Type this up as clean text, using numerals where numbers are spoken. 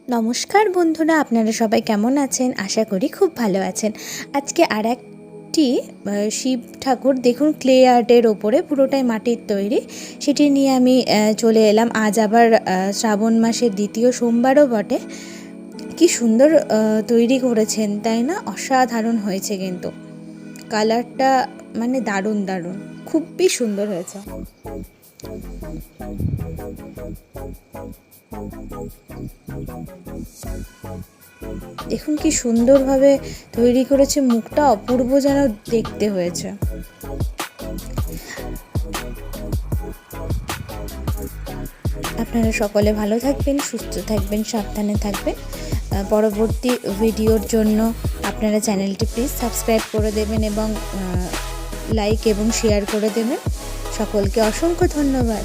নমস্কার বন্ধুরা, আপনারা সবাই কেমন আছেন? আশা করি খুব ভালো আছেন। আজকে আর একটি শিব ঠাকুর দেখুন, ক্লে আর্টের ওপরে, পুরোটাই মাটির তৈরি, সেটি নিয়ে আমি চলে এলাম। আজ আবার শ্রাবণ মাসের দ্বিতীয় সোমবারও বটে। কি সুন্দর তৈরি করেছেন, তাই না? অসাধারণ হয়েছে, কিন্তু কালারটা মানে দারুণ দারুণ, খুবই সুন্দর হয়েছে। দেখুন কি সুন্দরভাবে তৈরি করেছে, মুখটা অপূর্ব যেন দেখতে হয়েছে। আপনারা সকলে ভালো থাকবেন, সুস্থ থাকবেন, সাবধানে থাকবেন। পরবর্তী ভিডিওর জন্য আপনারা চ্যানেলটি প্লিজ সাবস্ক্রাইব করে দেবেন এবং লাইক এবং শেয়ার করে দেবেন। সকলকে অসংখ্য ধন্যবাদ।